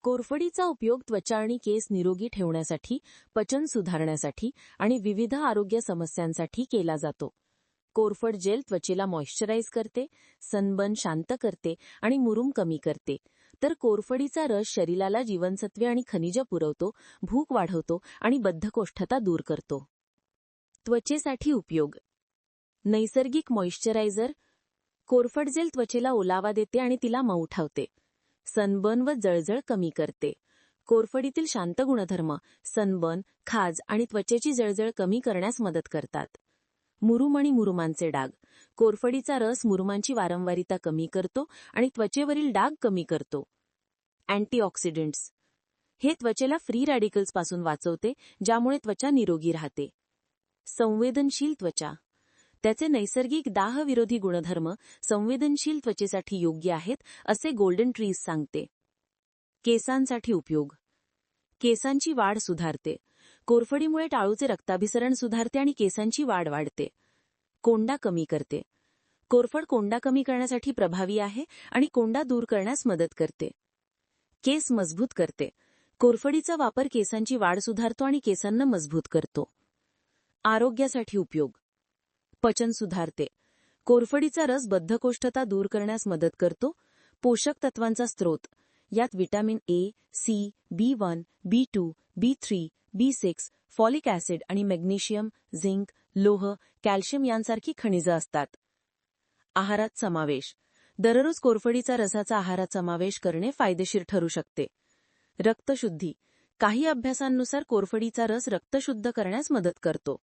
कोरफडीचा उपयोग त्वचा आणि केस निरोगी ठेवण्यासाठी, पचन सुधारण्यासाठी आणि विविध आरोग्य समस्यांसाठी केला जातो. कोरफड जेल त्वचेला मॉइश्चराईज करते, सनबर्न शांत करते आणि मुरूम कमी करते. तर कोरफडीचा रस शरीराला जीवनसत्त्वे आणि खनिज पुरवतो, भूक वाढवतो आणि बद्धकोष्ठता दूर करतो. त्वचेसाठी उपयोग. नैसर्गिक मॉइश्चरायझर. कोरफड जेल त्वचेला ओलावा देते आणि तिला मऊ ठेवते. सनबर्न व जळजळ कमी करते. कोरफडीतील शांत गुणधर्म सनबर्न, खाज आणि त्वचेची जळजळ कमी करण्यास मदत करतात. मुरूम आणि मुरुमांचे डाग. कोरफडीचा रस मुरुमांची वारंवारिता कमी करतो आणि त्वचेवरील डाग कमी करतो. अँटीऑक्सिडंट्स. हे त्वचेला फ्री रॅडिकल्सपासून वाचवते, ज्यामुळे त्वचा निरोगी राहते. संवेदनशील त्वचा. त्याचे नैसर्गिक दाहविरोधी गुणधर्म संवेदनशील त्वचेसाठी योग्य आहेत, असे गोल्डन ट्रीज सांगते. केसांसाठी उपयोग. केसांची वाढ सुधारते. कोरफडीमुळे टाळूचे रक्ताभिसरण सुधारते आणि केसांची वाढ वाढते. कोंडा कमी करते. कोरफड कोंडा कमी करण्यासाठी प्रभावी आहे आणि कोंडा दूर करण्यास मदत करते. केस मजबूत करते. कोरफडीचा वापर केसांची वाढ सुधारतो आणि केसांना मजबूत करतो. आरोग्यासाठी उपयोग. पचन सुधारते. कोरफडीचा रस बद्धकोष्ठता दूर करण्यास मदत करतो. पोषक तत्वांचा स्रोत. यात vitamin A, C, B1, B2, B3, B6, folic acid आणि मॅग्नेशियम, झिंक, लोह, कॅल्शियम यांसारखी खनिजं असतात. आहारात समावेश. दररोज कोरफडीचा रसाचा आहारात समावेश करणे फायदेशीर ठरू शकते. रक्तशुद्धी. काही अभ्यासांनुसार कोरफडीचा रस रक्त शुद्ध करण्यास मदत करतो.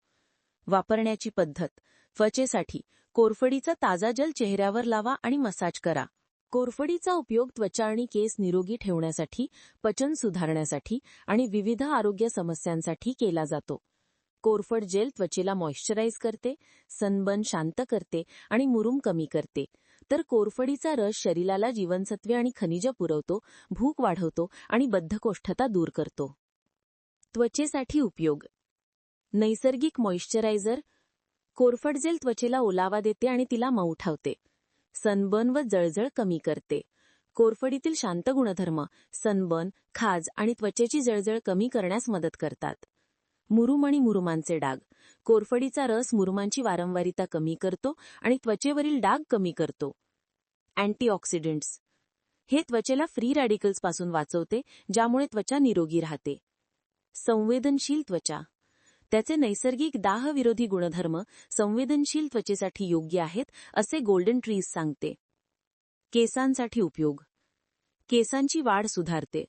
वापरण्याची पद्धत. त्वचेसाठी कोरफडीचा ताजा जल चेहऱ्यावर लावा आणि मसाज करा. कोरफडीचा उपयोग त्वचा आणि केस निरोगी ठेवण्यासाठी, पचन सुधारण्यासाठी आणि विविध आरोग्य समस्यांसाठी केला जातो. कोरफड जेल त्वचेला मॉइश्चराईज करते, सनबर्न शांत करते आणि मुरूम कमी करते. तर कोरफडीचा रस शरीराला जीवनसत्त्वे आणि खनिज पुरवतो, भूक वाढवतो आणि बद्धकोष्ठता दूर करतो. त्वचेसाठी उपयोग. नैसर्गिक मॉइश्चरायझर. कोरफड जेल त्वचेला ओलावा देते आणि तिला मऊ ठेवते. सनबर्न व जळजळ कमी करते. कोरफडीतील शांत गुणधर्म सनबर्न, खाज आणि त्वचेची जळजळ कमी करण्यास मदत करतात. मुरूम आणि मुरुमांचे डाग. कोरफडीचा रस मुरुमांची वारंवारिता कमी करतो आणि त्वचेवरील डाग कमी करतो. अँटीऑक्सिडंट्स. हे त्वचेला फ्री रॅडिकल्सपासून वाचवते, ज्यामुळे त्वचा निरोगी राहते. संवेदनशील त्वचा. त्याचे नैसर्गिक दाहविरोधी गुणधर्म संवेदनशील त्वचेसाठी योग्य आहेत, असे गोल्डन ट्रीज सांगते. केसांसाठी उपयोग. केसांची वाढ सुधारते.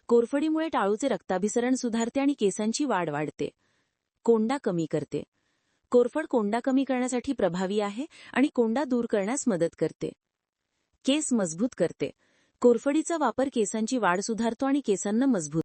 कोरफडीमुळे टाळूचे रक्ताभिसरण सुधारते आणि केसांची वाढ वाढते. कोंडा कमी करते. कोरफड कोंडा कमी करण्यासाठी प्रभावी आहे आणि कोंडा दूर करण्यास मदत करते. केस मजबूत करते. कोरफडीचा वापर केसांची वाढ सुधारतो आणि केसांना मजबूत